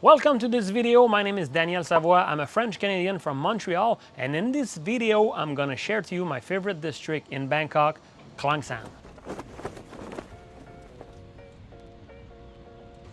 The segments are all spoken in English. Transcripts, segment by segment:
Welcome to this video. My name is Daniel Savoie. I'm a French Canadian from Montreal, and in this video I'm gonna share to you my favorite district in Bangkok, Khlong San.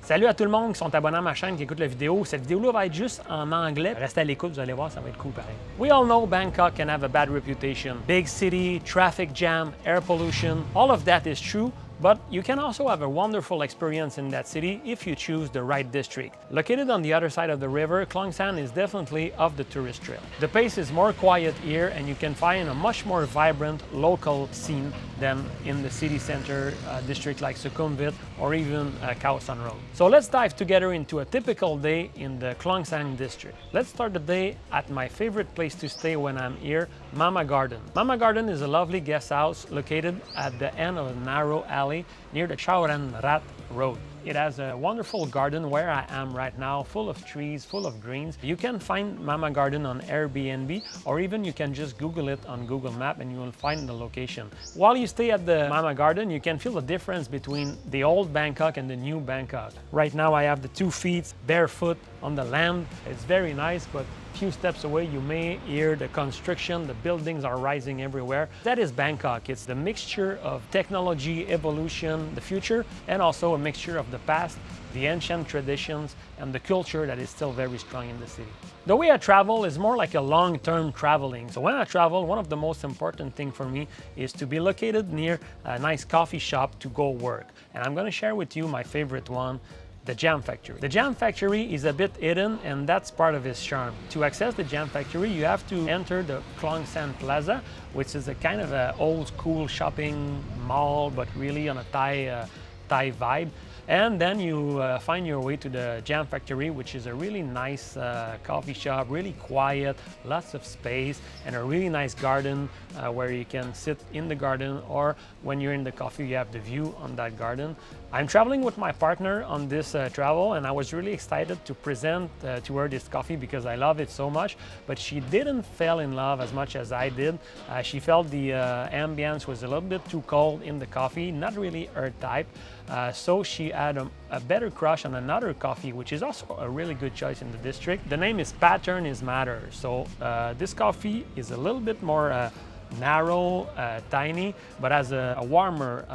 Salut à tout le monde qui sont abonnés à ma chaîne, qui écoutent la vidéo. Cette vidéo-là va être juste en anglais. Restez à l'écoute, vous allez voir, ça va être cool pareil. We all know Bangkok can have a bad reputation. Big city, traffic jam, air pollution, all of that is true. But you can also have a wonderful experience in that city if you choose the right district. Located on the other side of the river, Khlong San is definitely off the tourist trail. The pace is more quiet here and you can find a much more vibrant local scene than in the city center district like Sukhumvit or even Khao San Road. So let's dive together into a typical day in the Khlong San district. Let's start the day at my favorite place to stay when I'm here, Mama Garden. Mama Garden is a lovely guest house located at the end of a narrow alley near the Chao Rat Road. It has a wonderful garden where I am right now, full of trees, full of greens. You can find Mama Garden on Airbnb, or even you can just Google it on Google Maps and you will find the location. While you stay at the Mama Garden, you can feel the difference between the old Bangkok and the new Bangkok. Right now I have the 2 feet barefoot on the land. It's very nice, but few steps away you may hear the construction, the buildings are rising everywhere. That is Bangkok. It's the mixture of technology, evolution, the future, and also a mixture of the past, the ancient traditions, and the culture that is still very strong in the city. The way I travel is more like a long-term traveling. So when I travel, one of the most important things for me is to be located near a nice coffee shop to go work. And I'm going to share with you my favorite one, the Jam Factory. The Jam Factory is a bit hidden and that's part of its charm. To access the Jam Factory, you have to enter the Khlong San Plaza, which is a kind of an old school shopping mall, but really on a Thai vibe. And then you find your way to the Jam Factory, which is a really nice coffee shop, really quiet, lots of space, and a really nice garden where you can sit in the garden, or when you're in the coffee, you have the view on that garden. I'm traveling with my partner on this travel, and I was really excited to present to her this coffee because I love it so much, but she didn't fall in love as much as I did. She felt the ambience was a little bit too cold in the coffee, not really her type. So she had a better crush on another coffee, which is also a really good choice in the district. The name is Pattern is Matter. So this coffee is a little bit more narrow, tiny, but has a warmer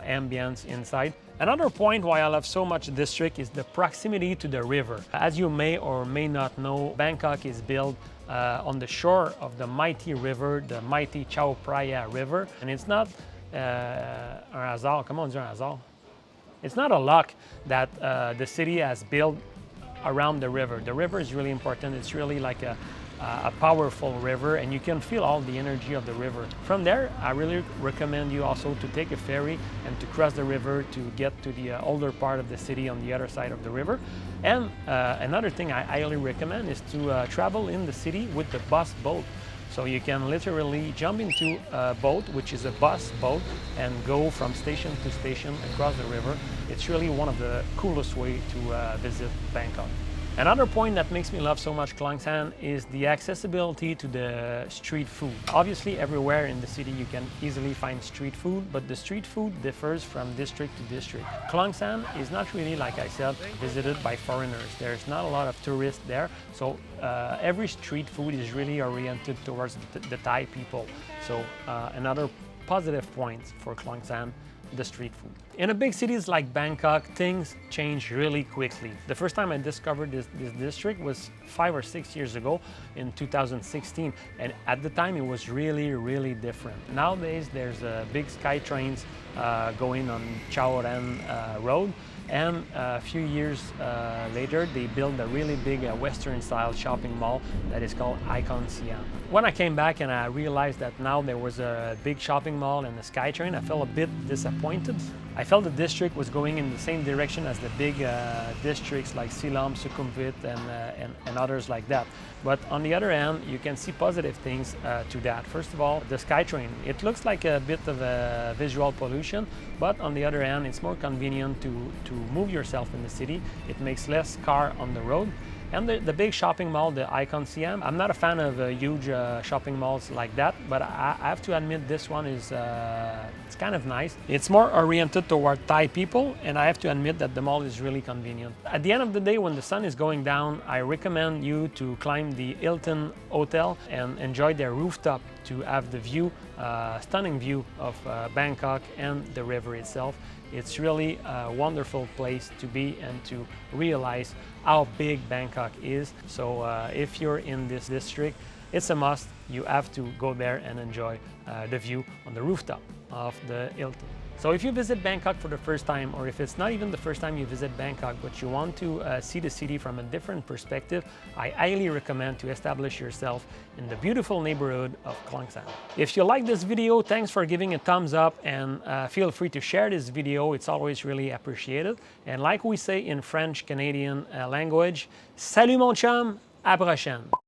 ambience inside. Another point why I love so much the district is the proximity to the river. As you may or may not know, Bangkok is built on the shore of the mighty river, the mighty Chao Phraya River, and it's not un hasard. Comment on dit un hasard? It's not a luck that the city has built around the river. The river is really important. It's really like a powerful river, and you can feel all the energy of the river. From there, I really recommend you also to take a ferry and to cross the river to get to the older part of the city on the other side of the river. And another thing I highly recommend is to travel in the city with the bus boat. So you can literally jump into a boat, which is a bus boat, and go from station to station across the river. It's really one of the coolest ways to visit Bangkok. Another point that makes me love so much Khlong San is the accessibility to the street food. Obviously, everywhere in the city you can easily find street food, but the street food differs from district to district. Khlong San is not really, like I said, visited by foreigners. There's not a lot of tourists there, so every street food is really oriented towards the Thai people. So another positive point for Khlong San, the street food. In a big cities like Bangkok, things change really quickly. The first time I discovered this district was 5 or 6 years ago in 2016, and at the time it was really different. Nowadays there's big sky trains going on Chao Rat Road, and a few years later they built a really big Western style shopping mall that is called Hilton Hotel. When I came back and I realized that now there was a big shopping mall and a sky train, I felt a bit disappointed. I felt the district was going in the same direction as the big districts like Siloam, Sukhumvit, and others like that. But on the other hand, you can see positive things to that. First of all, the SkyTrain. It looks like a bit of a visual pollution, but on the other hand, it's more convenient to move yourself in the city. It makes less car on the road. And the big shopping mall, the Icon CM, I'm not a fan of huge shopping malls like that, but I have to admit this one is it's kind of nice. It's more oriented toward Thai people, and I have to admit that the mall is really convenient. At the end of the day, when the sun is going down, I recommend you to climb the Hilton Hotel and enjoy their rooftop to have the view, stunning view of Bangkok and the river itself. It's really a wonderful place to be and to realize how big Bangkok is. So if you're in this district, it's a must. You have to go there and enjoy the view on the rooftop of the Hilton. So if you visit Bangkok for the first time, or if it's not even the first time you visit Bangkok, but you want to see the city from a different perspective, I highly recommend to establish yourself in the beautiful neighborhood of Khlong San. If you like this video, thanks for giving a thumbs up, and feel free to share this video. It's always really appreciated. And like we say in French Canadian language, salut mon chum, à prochaine.